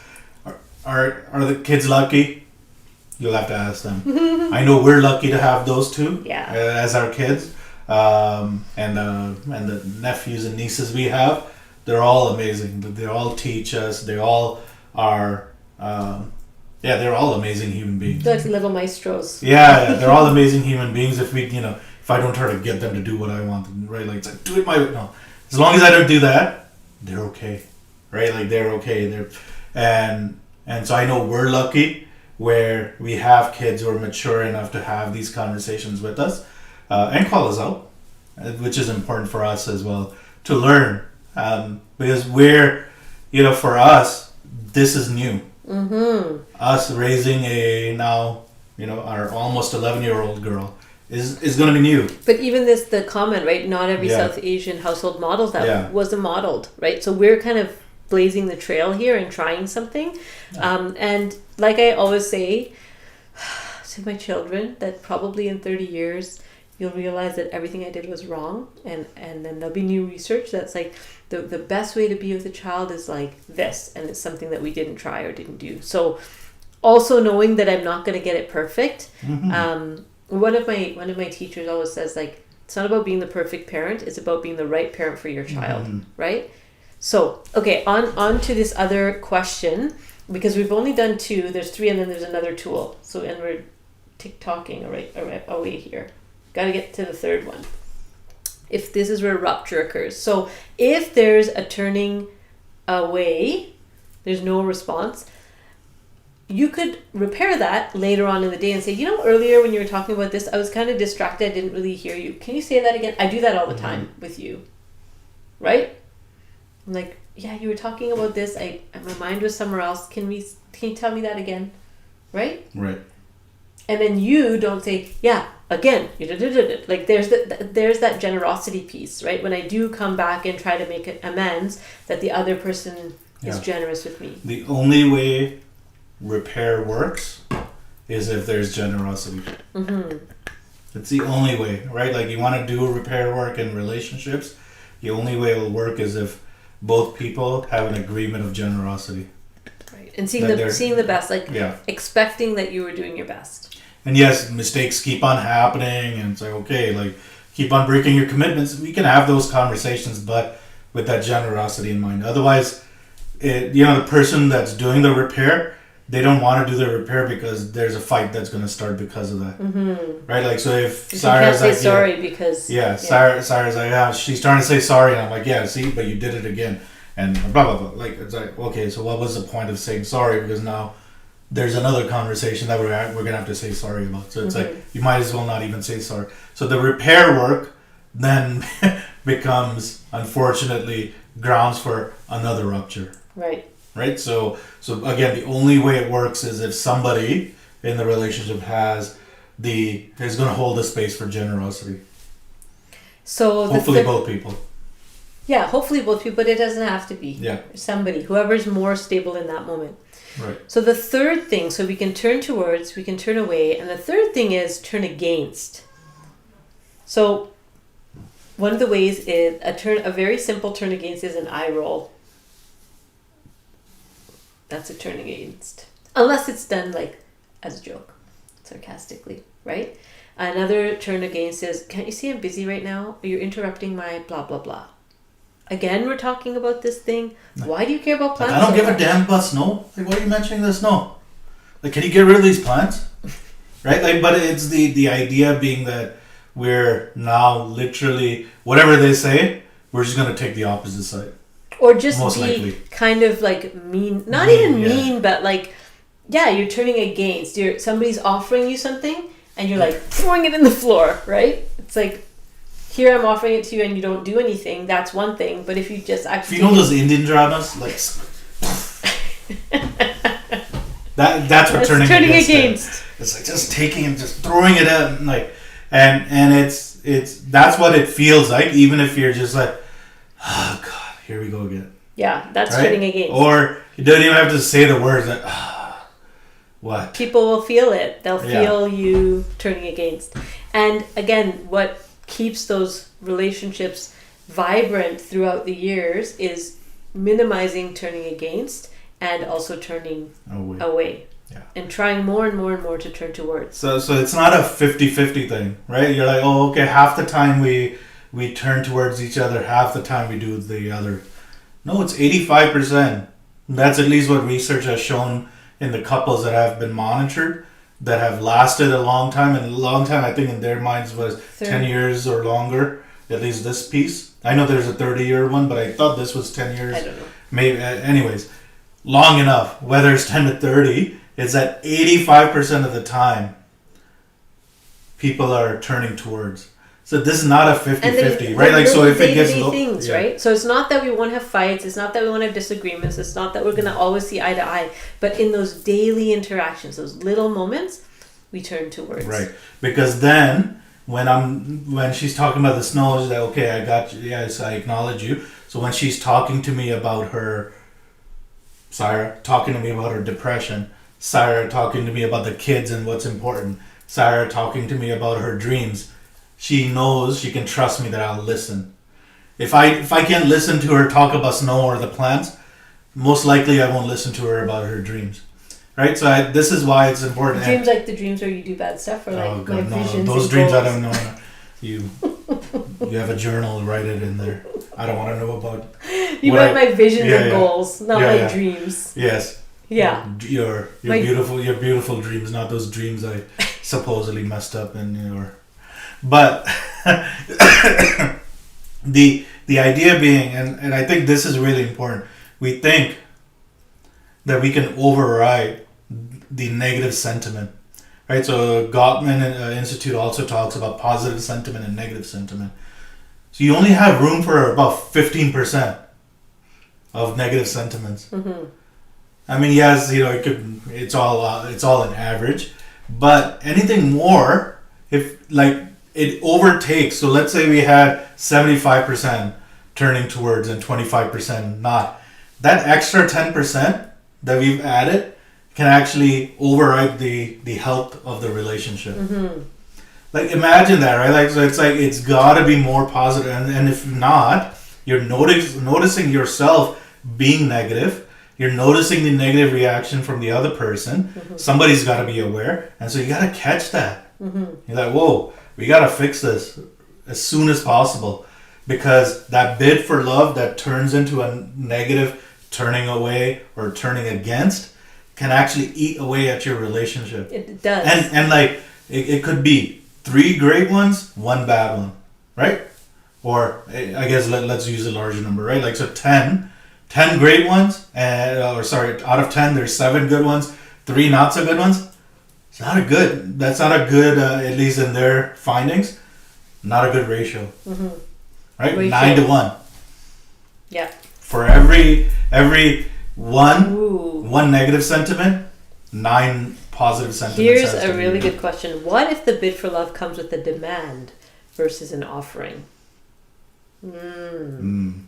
are the kids lucky? You'll have to ask them. I know we're lucky to have those two as our kids, and the nephews and nieces we have. They're all amazing. They all teach us. They all are. They're all amazing human beings. They're like little maestros. Yeah, they're all amazing human beings. If I don't try to get them to do what I want them, right? Like, it's like, do it my way. No, as long as I don't do that, they're okay, right? Like, they're okay. And so I know we're lucky, where we have kids who are mature enough to have these conversations with us and call us out, which is important for us as well to learn, because we're, for us, this is new. Us raising our almost 11-year-old girl is going to be new. But even the comment, right? Not every South Asian household models that wasn't modeled, right? So we're kind of blazing the trail here and trying something. And like I always say to my children, that probably in 30 years you'll realize that everything I did was wrong, and then there'll be new research that's like the best way to be with a child is like this, and it's something that we didn't try or didn't do. So also knowing that I'm not going to get it perfect, one of my teachers always says, like, it's not about being the perfect parent, it's about being the right parent for your child, right? So, okay, on to this other question, because we've only done 2, there's 3, and then there's another tool. So, and we're tick-tocking away here. Got to get to the third one. If this is where rupture occurs. So, if there's a turning away, there's no response, you could repair that later on in the day and say, earlier when you were talking about this, I was kind of distracted. I didn't really hear you. Can you say that again? I do that all the time with you. Right? I'm like, yeah, you were talking about this. My mind was somewhere else. Can you tell me that again? Right? Right. And then you don't say, yeah, again. Like there's that generosity piece, right? When I do come back and try to make amends, that the other person is generous with me. The only way repair works is if there's generosity. It's the only way, right? Like, you want to do repair work in relationships, the only way it will work is if both people have an agreement of generosity, right? And seeing the best, like expecting that you were doing your best. And yes, mistakes keep on happening, and it's like, okay, like, keep on breaking your commitments. We can have those conversations, but with that generosity in mind. Otherwise, the person that's doing the repair, they don't want to do the repair because there's a fight that's going to start because of that. Right? Like, so if Saira's like, sorry because... Saira's like, she's trying to say sorry, and I'm like, yeah, see, but you did it again. And blah, blah, blah. Like, it's like, okay, so what was the point of saying sorry? Because now there's another conversation that we're going to have to say sorry about. So it's like, you might as well not even say sorry. So the repair work then becomes, unfortunately, grounds for another rupture. Right. Right? So again, the only way it works is if somebody in the relationship is going to hold a space for generosity. So hopefully both people. Yeah, hopefully both people, but it doesn't have to be. Yeah. Somebody, whoever's more stable in that moment. Right. So the third thing, so we can turn towards, we can turn away, and the third thing is turn against. So one of the ways is a very simple turn against is an eye roll. That's a turn against. Unless it's done like as a joke, sarcastically, right? Another turn against is, can't you see I'm busy right now? You're interrupting my blah, blah, blah. Again, we're talking about this thing. Why do you care about plants? I don't give a damn about snow. Like, why are you mentioning the snow? Like, can you get rid of these plants? Right? Like, but it's the idea being that we're now literally, whatever they say, we're just going to take the opposite side. Or just most be likely kind of like mean, not even mean, but like, you're turning against. Somebody's offering you something and you're like throwing it in the floor, right? It's like, here I'm offering it to you and you don't do anything. That's one thing. But if you just actually... If you know those Indian dramas, like... that's what turning against. It's like just taking and just throwing it out, and like, and it's that's what it feels like, even if you're just like, oh God, here we go again. Yeah, that's right? Turning against. Or you don't even have to say the words. Like, what? People will feel it. They'll feel you turning against. And again, what keeps those relationships vibrant throughout the years is minimizing turning against and also turning away. Yeah. And trying more and more and more to turn towards. So it's not a 50-50 thing, right? You're like, oh, okay, half the time we turn towards each other, half the time we do the other. No, it's 85%. That's at least what research has shown in the couples that have been monitored, that have lasted a long time. And a long time, I think in their minds was 10 years or longer, at least this piece. I know there's a 30-year one, but I thought this was 10 years. I don't know. Maybe, anyways, long enough, whether it's 10 to 30, is that 85% of the time people are turning towards. So this is not a 50-50, right? Like, so if it gets low, things, right? So it's not that we won't have fights. It's not that we won't have disagreements. It's not that we're going to always see eye to eye. But in those daily interactions, those little moments, we turn towards. Right. Because then when she's talking about the snow, she's like, okay, I got you. Yes, I acknowledge you. So when she's talking to me about her, Saira talking to me about her depression, Saira talking to me about the kids and what's important, Saira talking to me about her dreams, she knows she can trust me that I'll listen. If I can't listen to her talk about snow or the plants, most likely I won't listen to her about her dreams. right? So this is why it's important. Dreams like the dreams where you do bad stuff, or like my visions. Those and dreams goals. I don't know. You have a journal, write it in there. I don't want to know about. You meant my visions and goals, not my yeah. dreams. Yes. Yeah. Your beautiful dreams, not those dreams I supposedly messed up in your. But the idea being, and I think this is really important. We think that we can override the negative sentiment, right? So Gottman Institute also talks about positive sentiment and negative sentiment. So you only have room for about 15% of negative sentiments. Mm-hmm. I mean, yes, it's all an average, but anything more, if like it overtakes. So let's say we had 75% turning towards and 25% not. That extra 10% that we've added can actually override the health of the relationship. Mm-hmm. Like imagine that, right? Like so it's got to be more positive, and if not, you're noticing yourself being negative. You're noticing the negative reaction from the other person. Mm-hmm. Somebody's got to be aware, and so you got to catch that. Mm-hmm. You're like, whoa, we got to fix this as soon as possible, because that bid for love that turns into a negative turning away or turning against can actually eat away at your relationship. It does. And like it could be 3 great ones, 1 bad one, right? Or I guess let's use a larger number, right? Like so 10 great ones, out of 10 there's 7 good ones, 3 not so good ones. It's not a good. That's not a good, at least in their findings, not a good ratio, mm-hmm. right? Ratio. 9 to 1. Yeah. For every one negative sentiment, 9 positive sentiments. Here's a really good question. What if the bid for love comes with a demand versus an offering? You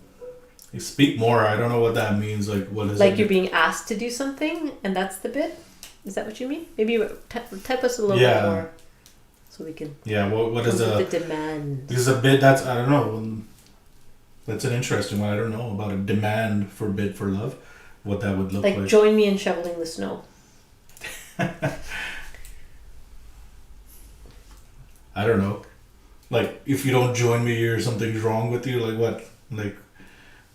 speak more. I don't know what that means. Like, what is like it? You're being asked to do something, and that's the bid? Is that what you mean? Maybe type us a little bit more so we can... Yeah, what is the demand? This is a bid that's, I don't know. That's an interesting one. I don't know about a demand for bid for love. What that would look like. Like, join me in shoveling the snow. I don't know. Like, if you don't join me or something's wrong with you, like what? Like,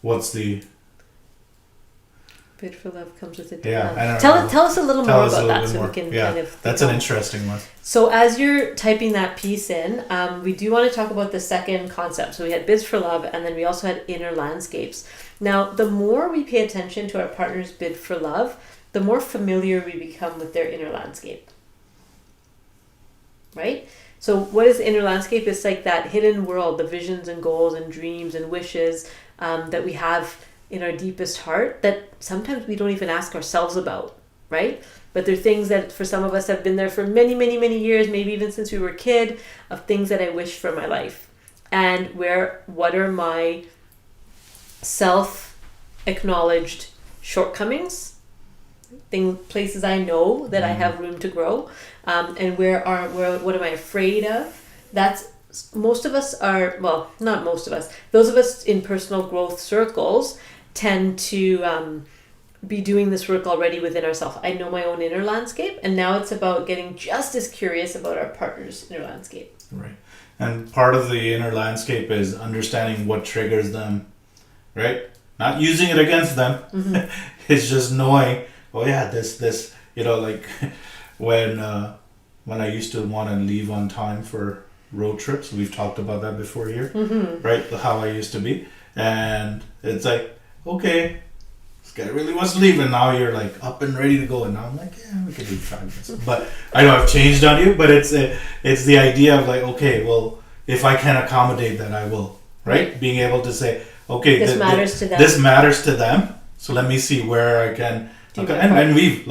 what's the... Bid for love comes with a demand. Yeah, I don't know. Tell us a little more about that so we can kind of... That's an interesting one. So as you're typing that piece in, we do want to talk about the second concept. So we had bids for love, and then we also had inner landscapes. Now, the more we pay attention to our partner's bid for love, the more familiar we become with their inner landscape. Right? So what is the inner landscape? It's like that hidden world, the visions and goals and dreams and wishes that we have in our deepest heart that sometimes we don't even ask ourselves about, right? But they're things that for some of us have been there for many, many, many years, maybe even since we were a kid, of things that I wish for my life. And what are my self-acknowledged shortcomings, places I know that I have room to grow, and what am I afraid of? That's most of us are, well, not most of us, those of us in personal growth circles tend to be doing this work already within ourselves. I know my own inner landscape, and now it's about getting just as curious about our partner's inner landscape. Right. And part of the inner landscape is understanding what triggers them, right? Not using it against them. Mm-hmm. It's just knowing, oh yeah, this, like when I used to want to leave on time for road trips, we've talked about that before here, mm-hmm. right? How I used to be. And it's like, okay, this guy really wants to leave, and now you're like up and ready to go, and now I'm like, yeah, we could leave 5 minutes. But I know I've changed on you, but it's the idea of like, okay, well, if I can accommodate that, I will, right? Being able to say, okay, this matters to them. This matters to them, so let me see where I can. Okay, and we've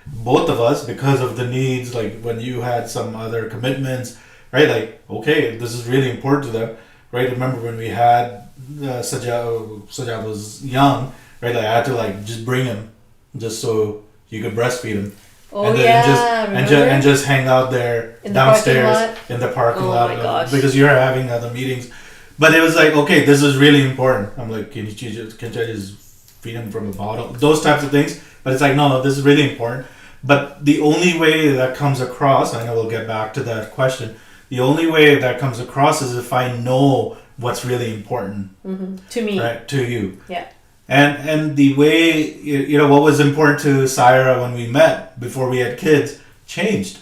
both of us, because of the needs, like when you had some other commitments, right? Like, okay, this is really important to them, right? Remember when we had Sajjad was young, right? Like I had to like just bring him, just so you could breastfeed him. Oh, and just hang out there downstairs in the parking lot. Oh my gosh. Because you're having other meetings. But it was like, okay, this is really important. I'm like, can I just feed him from a bottle? Those types of things. But it's like, no, this is really important. But the only way that comes across, I know we'll get back to that question, the only way that comes across is if I know what's really important to me, right, to you. Yeah. And the way, you know, what was important to Saira when we met before we had kids changed.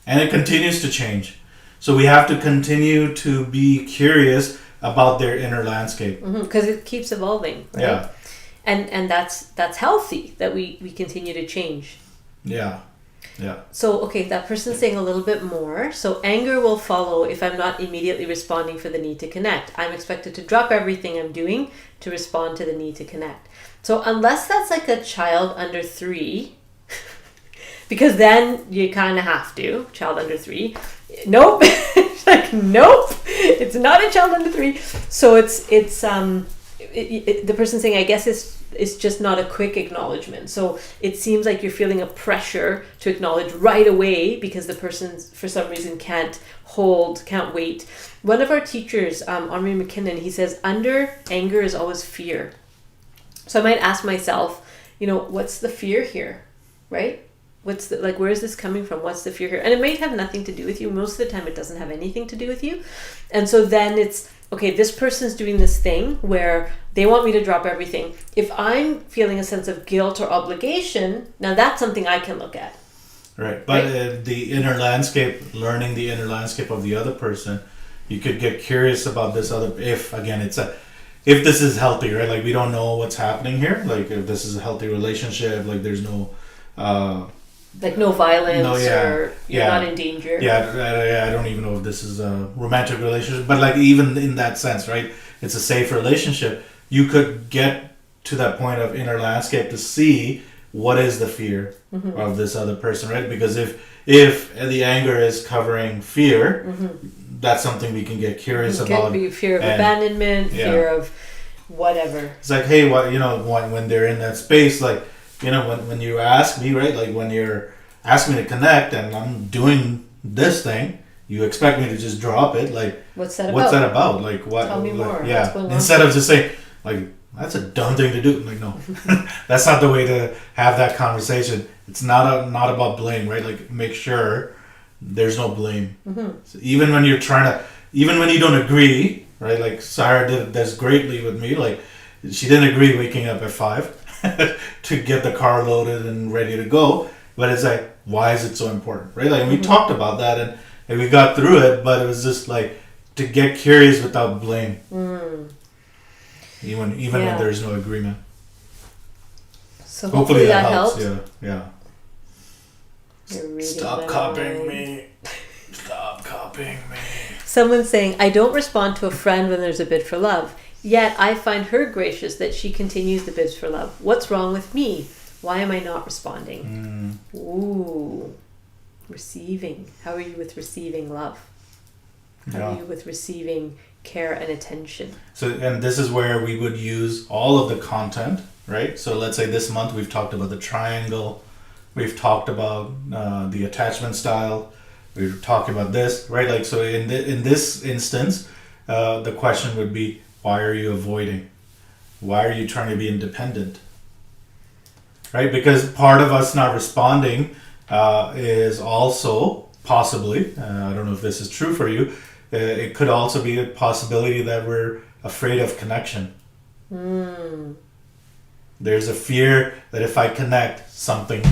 And it continues to change. So we have to continue to be curious about their inner landscape. Because it keeps evolving, right? Yeah. And that's healthy, that we continue to change. Yeah. Yeah. So, okay, that person's saying a little bit more. So anger will follow if I'm not immediately responding for the need to connect. I'm expected to drop everything I'm doing to respond to the need to connect. So unless that's like a child under 3, because then you kind of have to, child under 3. Nope. Like, nope. It's not a child under 3. So the person saying, I guess it's just not a quick acknowledgement. So it seems like you're feeling a pressure to acknowledge right away because the person for some reason can't wait. One of our teachers, Omri McKinnon, he says under anger is always fear. So I might ask myself, you know, what's the fear here, right? What's the, like, where is this coming from? What's the fear here? And it might have nothing to do with you. Most of the time it doesn't have anything to do with you. And so then it's, okay, this person's doing this thing where they want me to drop everything. If I'm feeling a sense of guilt or obligation, now that's something I can look at. Right. But the inner landscape, learning the inner landscape of the other person, you could get curious about this other, if this is healthy, right? Like, we don't know what's happening here. Like, if this is a healthy relationship, like there's no... like no violence, or you're not in danger. I don't even know if this is a romantic relationship, but like even in that sense, right? It's a safe relationship. You could get to that point of inner landscape to see what is the fear of this other person, right? Because if the anger is covering fear, that's something we can get curious about. It could be fear of abandonment, fear of whatever. It's like, hey, what, you know, when they're in that space, like, you know, when you ask me, right, like when you're asking me to connect and I'm doing this thing, you expect me to just drop it. Like, what's that about? Like, what? Tell me more. Yeah. Instead of just saying, like, that's a dumb thing to do. Like, no, that's not the way to have that conversation. It's not about blame, right? Like, make sure there's no blame. So even when you're even when you don't agree, right? Like Saira did this greatly with me. Like, she didn't agree waking up at 5. To get the car loaded and ready to go, but it's like, why is it so important, right? Like, we talked about that and we got through it, but it was just like to get curious without blame, even when there's no agreement. So hopefully that helps. Yeah. Stop copying me. Stop copying me. Someone's saying, I don't respond to a friend when there's a bid for love. Yet I find her gracious that she continues the bids for love. What's wrong with me? Why am I not responding? Ooh. Receiving. How are you with receiving love? How are you with receiving care and attention? So, and this is where we would use all of the content, right? So let's say this month we've talked about the triangle. We've talked about the attachment style. We're talking about this, right? Like, so in this instance, the question would be, why are you avoiding? Why are you trying to be independent? Right? Because part of us not responding is also possibly, I don't know if this is true for you, it could also be a possibility that we're afraid of connection. There's a fear that if I connect, something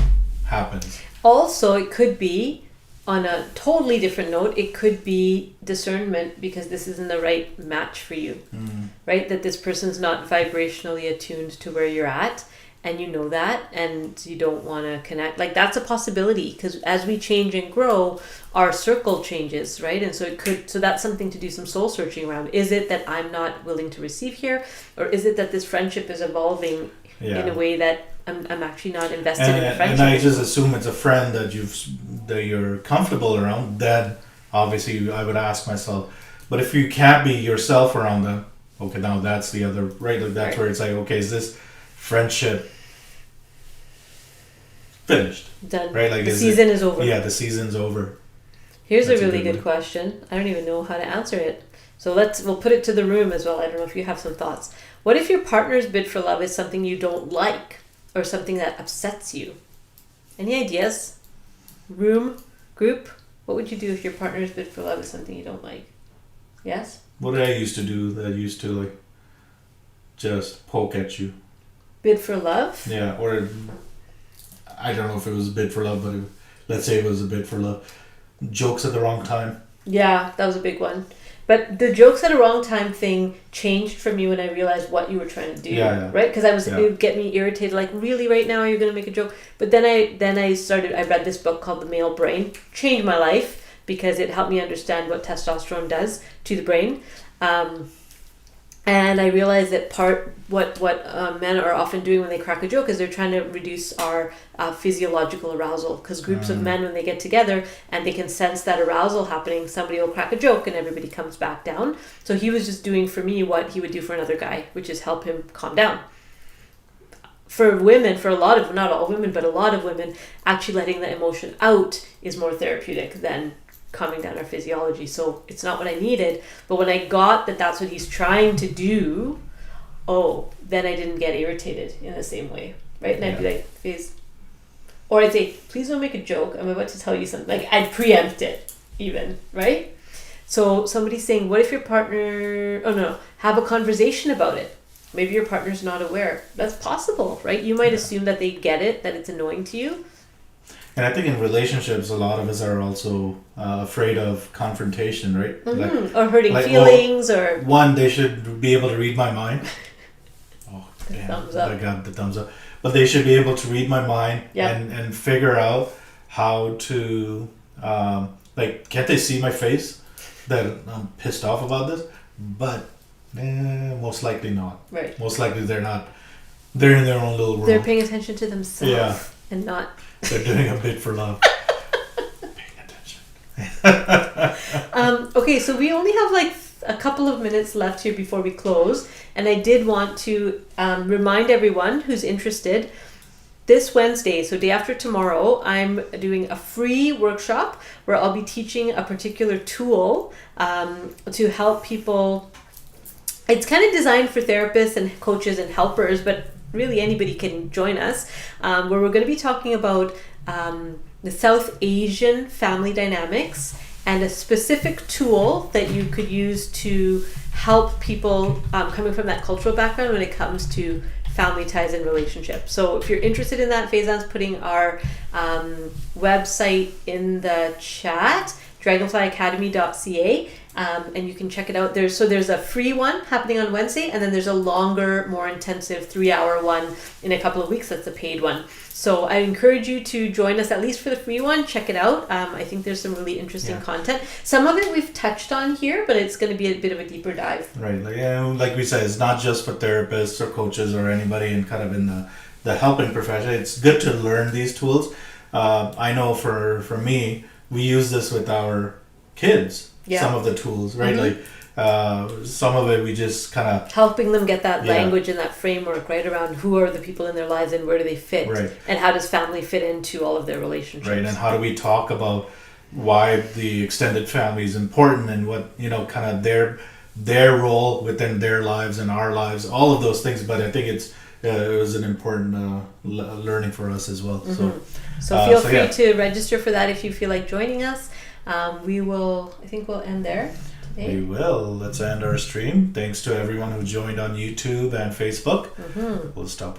happens. Also, it could be, on a totally different note, it could be discernment because this isn't the right match for you, right? That this person's not vibrationally attuned to where you're at, and you know that, and you don't want to connect. Like, that's a possibility because as we change and grow, our circle changes, right? And so that's something to do some soul searching around. Is it that I'm not willing to receive here, or is it that this friendship is evolving in a way that I'm actually not invested in the friendship? And I just assume it's a friend that you're comfortable around. Then obviously I would ask myself, but if you can't be yourself around them, okay, now that's the other, right? Like that's where it's like, okay, is this friendship finished? Done. Right? Like the season is over. Yeah, the season's over. Here's a really good question. I don't even know how to answer it. So we'll put it to the room as well. I don't know if you have some thoughts. What if your partner's bid for love is something you don't like or something that upsets you? Any ideas? Room? Group? What would you do if your partner's bid for love is something you don't like? Yes? What did I used to do that used to like just poke at you? Bid for love? Yeah, or I don't know if it was a bid for love, but let's say it was a bid for love. Jokes at the wrong time. Yeah, that was a big one. But the jokes at a wrong time thing changed for me when I realized what you were trying to do. Yeah. Right? Because it would get me irritated. Like, really, right now you're going to make a joke? But then I read this book called The Male Brain. Changed my life because it helped me understand what testosterone does to the brain. And I realized that what men are often doing when they crack a joke is they're trying to reduce our physiological arousal. Because groups of men, when they get together and they can sense that arousal happening, somebody will crack a joke and everybody comes back down. So he was just doing for me what he would do for another guy, which is help him calm down. For women, for a lot of, not all women, but a lot of women, actually letting the emotion out is more therapeutic than calming down our physiology. So it's not what I needed, but when I got that that's what he's trying to do, then I didn't get irritated in the same way, right? And I'd be like, Faze, or I'd say, please don't make a joke, I'm about to tell you something. Like, I'd preempt it even, right? So somebody's saying, what if your partner, have a conversation about it. Maybe your partner's not aware. That's possible, right? You might assume that they get it, that it's annoying to you. And I think in relationships, a lot of us are also afraid of confrontation, right? Mm-hmm. Or hurting feelings, or... One, they should be able to read my mind. Thumbs up. I got the thumbs up. But they should be able to read my mind Yep. and figure out how to... can't they see my face that I'm pissed off about this? But most likely not. Right. Most likely they're not. They're in their own little world. They're paying attention to themselves and not... They're doing a bid for love. Paying attention. Okay, so we only have like a couple of minutes left here before we close. And I did want to remind everyone who's interested, this Wednesday, so day after tomorrow, I'm doing a free workshop where I'll be teaching a particular tool to help people. It's kind of designed for therapists and coaches and helpers, but really anybody can join us, where we're going to be talking about the South Asian family dynamics and a specific tool that you could use to help people coming from that cultural background when it comes to family ties and relationships. So if you're interested in that, Faizan's putting our website in the chat, dragonflyacademy.ca. And you can check it out. There's a free one happening on Wednesday, and then there's a longer, more intensive 3-hour one in a couple of weeks. That's a paid one. So I encourage you to join us at least for the free one. Check it out. I think there's some really interesting content. Some of it we've touched on here, but it's going to be a bit of a deeper dive. Right. Like we said, it's not just for therapists or coaches or anybody in kind of in the helping profession. It's good to learn these tools. I know for me, we use this with our kids. Yeah. Some of the tools, right? Mm-hmm. Some of it we just kind of... helping them get that language and that framework, right? Around who are the people in their lives and where do they fit? Right. And how does family fit into all of their relationships? Right, and how do we talk about why the extended family is important and what, kind of their role within their lives and our lives, all of those things. But I think it was an important learning for us as well. Mm-hmm. So feel free to register for that if you feel like joining us. I think we'll end there today. We will. Let's end our stream. Thanks to everyone who joined on YouTube and Facebook. Mm-hmm. We'll stop